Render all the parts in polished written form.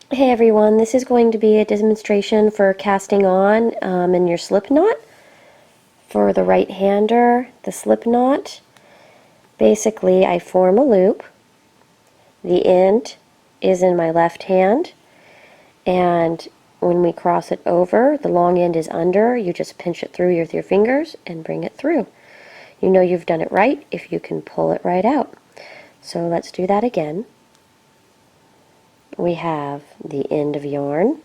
Hey everyone, this is going to be a demonstration for casting on in your Slipknot. For the right-hander, the Slipknot, basically I form a loop. The end is in my left hand, and when we cross it over, the long end is under. You just pinch it through with your fingers and bring it through. You know you've done it right if you can pull it right out. So let's do that again. We have the end of yarn.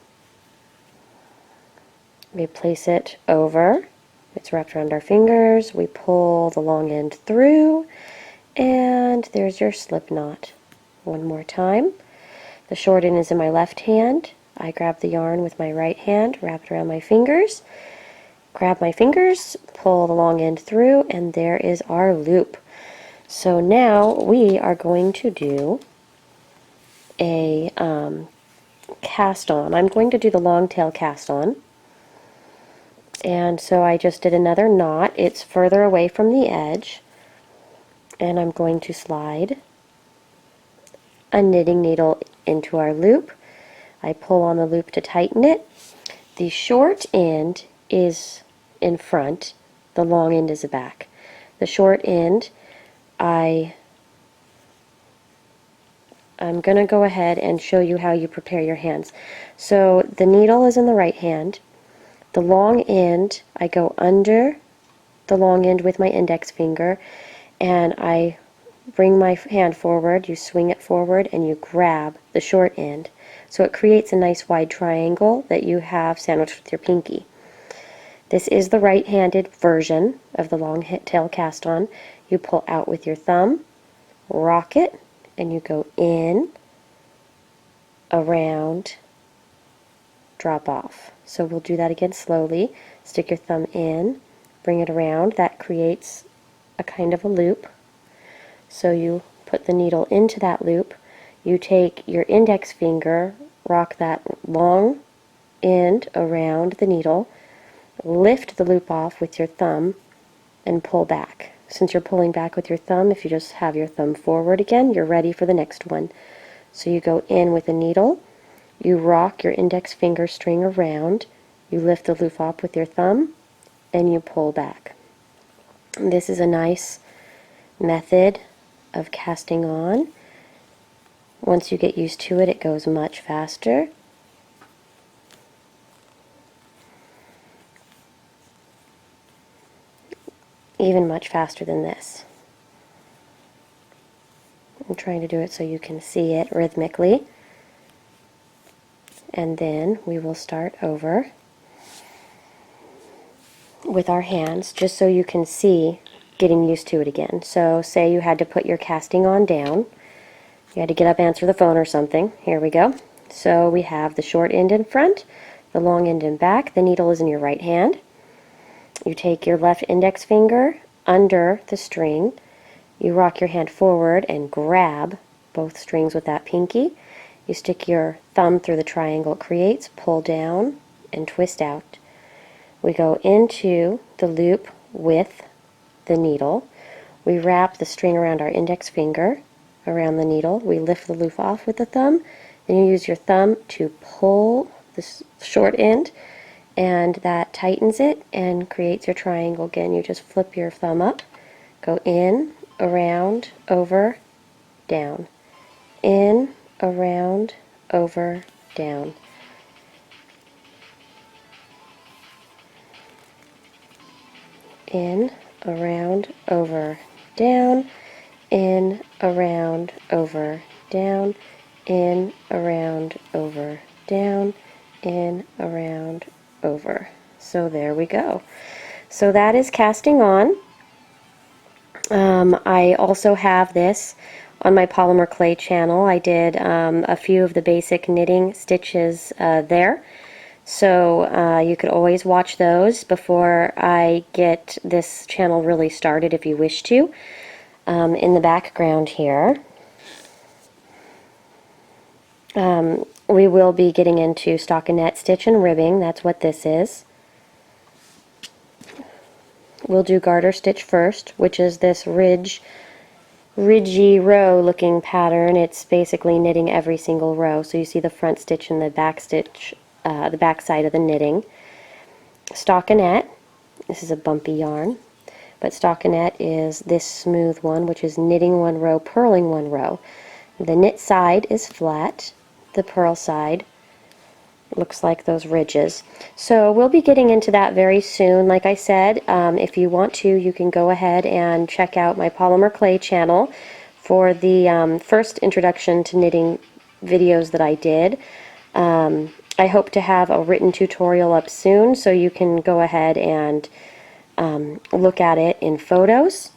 We place it over. It's wrapped around our fingers. We pull the long end through, and there's your slip knot. One more time. The short end is in my left hand. I grab the yarn with my right hand, wrap it around my fingers, grab my fingers, pull the long end through, and there is our loop. So now we are going to do a cast on. I'm going to do the long tail cast on. And so I just did another knot. It's further away from the edge, and I'm going to slide a knitting needle into our loop. I pull on the loop to tighten it. The short end is in front, the long end is the back. The short end, I'm going to go ahead and show you how you prepare your hands. So the needle is in the right hand. The long end, I go under the long end with my index finger, and I bring my hand forward, you swing it forward, and you grab the short end. So it creates a nice wide triangle that you have sandwiched with your pinky. This is the right-handed version of the long tail cast on. You pull out with your thumb, rock it, and you go in, around, drop off. So we'll do that again slowly. Stick your thumb in, bring it around. That creates a kind of a loop. So you put the needle into that loop. You take your index finger, rock that long end around the needle, lift the loop off with your thumb, and pull back. Since you're pulling back with your thumb, if you just have your thumb forward again, you're ready for the next one. So you go in with a needle, you rock your index finger string around, you lift the loop off with your thumb, and you pull back. And this is a nice method of casting on. Once you get used to it, it goes much faster. Even much faster than this. I'm trying to do it so you can see it rhythmically. And then we will start over with our hands, just so you can see getting used to it again. So say you had to put your casting on down. You had to get up, answer the phone or something. Here we go. So we have the short end in front, the long end in back. The needle is in your right hand. You take your left index finger under the string. You rock your hand forward and grab both strings with that pinky. You stick your thumb through the triangle it creates, pull down, and twist out. We go into the loop with the needle. We wrap the string around our index finger, around the needle. We lift the loop off with the thumb. Then you use your thumb to pull the short end, and that tightens it and creates your triangle again. You just flip your thumb up, go in, around, over, down. In, around, over, down. In, around, over, down. In, around, over, down. In, around, over, down. In, around, over. So there we go. So that is casting on. I also have this on my polymer clay channel. I did a few of the basic knitting stitches there. So you could always watch those before I get this channel really started if you wish to. In the background here, we will be getting into stockinette stitch and ribbing. That's what this is. We'll do garter stitch first, which is this ridge ridgy row looking pattern. It's basically knitting every single row. So you see the front stitch and the back stitch, the back side of the knitting. Stockinette, this is a bumpy yarn, but stockinette is this smooth one, which is knitting one row, purling one row. The knit side is flat, the purl side looks like those ridges. So we'll be getting into that very soon. Like I said, if you want to, you can go ahead and check out my polymer clay channel for the first introduction to knitting videos that I did. I hope to have a written tutorial up soon, so you can go ahead and look at it in photos.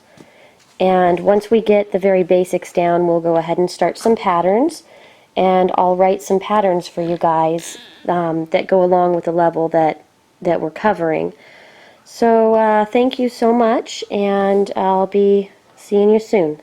And once we get the very basics down, we'll go ahead and start some patterns, and I'll write some patterns for you guys that go along with the level that we're covering. So thank you so much, and I'll be seeing you soon.